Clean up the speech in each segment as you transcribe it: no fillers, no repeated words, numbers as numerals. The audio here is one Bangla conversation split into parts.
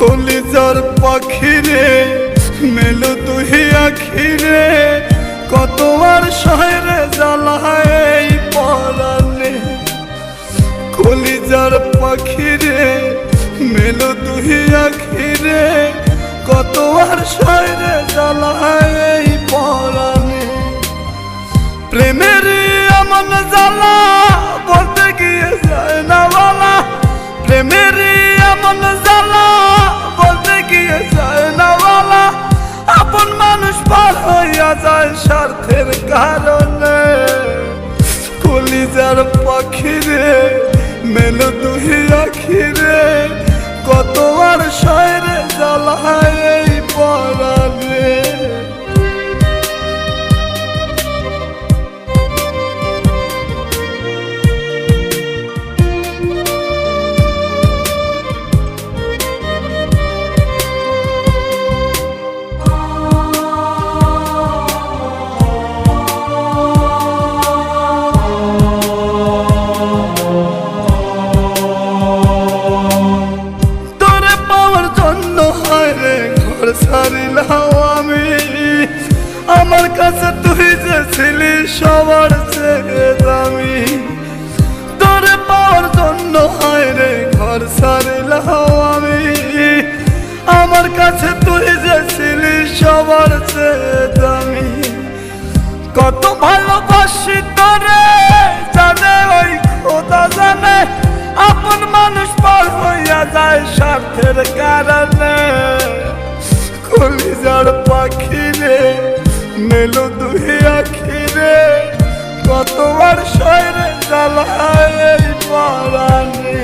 কলিজার পাখিরে মেলো তুই আখিরে কত আর শহরে জ্বালায় পরানে। কলিজার পাখিরে মেলো তুই আখিরে কত আর শহরে জ্বালায় পরানে। প্রেমের এমন জ্বালা বলতে গিয়ে যায় না বলা, প্রেমের এমন জ্বালা বলতে গিয়ে যায় না বলা। আপন মানুষ পার হইয়া যায় স্বার্থের কারণে। কলিজার পাখিরে মেলো তুই আখিরে কত আর শহরে জ্বালায় পরানে। ছাড়িলাম আমি আমার কাছে তুই যে ছিলি সবার চেয়ে দামি। তোরে পাওয়ার জন্য হায় রে ঘর ছাড়িলাম আমি আমার কাছে তুই যে ছিলি সবার চেয়ে দামি। কত ভালোবাসি তোরে জানে ওই খোদা জানে, আপন মানুষ পার হইয়া যায় স্বার্থের কারণে। কলিজার পাখিরে মেলো তুই আখিরে কত আর শহরে জ্বালায় পরানে।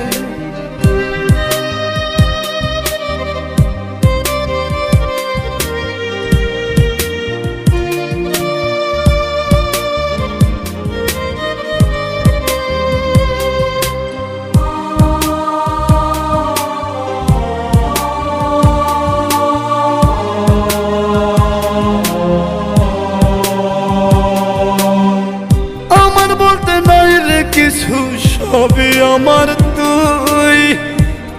কিছু সবই আমার তুই,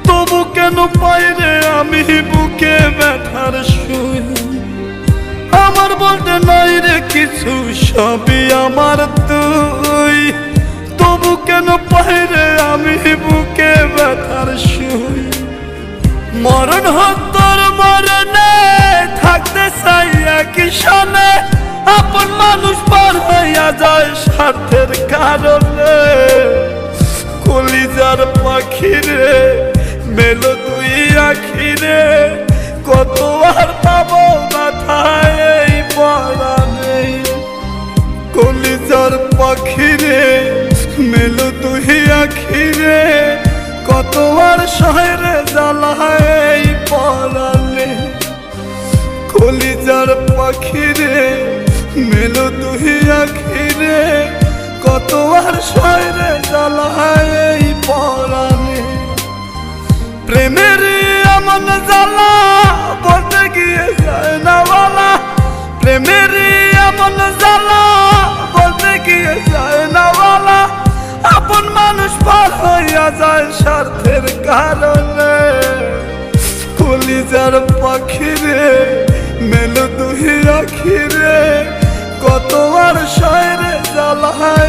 তবু কেন পাই রে আমি বুকে ব্যথার সুই। আমার বলতে নাই রে কিছু সবই আমার তুই, তবু কেন পাই রে আমি বুকে ব্যথার সুই। মরণ হত্যার মরণে থাকতে চাই একই সনে, আপন মানুষ পার হইয়া যায় স্বার্থের কারণে। কলিজার পাখিরে মেলো তুই আখিরে কত আর পাবো মাথায় পরানে। কলিজার পাখিরে মেলো তুই আখিরে কত আর শহরে জ্বালায় পরানে। কলিজার পাখিরে মেলো তুই আখিরে কত আর শহরে জ্বালায় পরানে। প্রেমের এমন জ্বালা বলতে গিয়ে যায় না বলা, প্রেমের এমন জ্বালা বলতে গিয়ে যায় না বলা। আপন মানুষ পার হইয়া যায় স্বার্থের কারণে। কলিজার পাখিরে মেলো তুই আখিরে কত আর শহরে জ্বালায়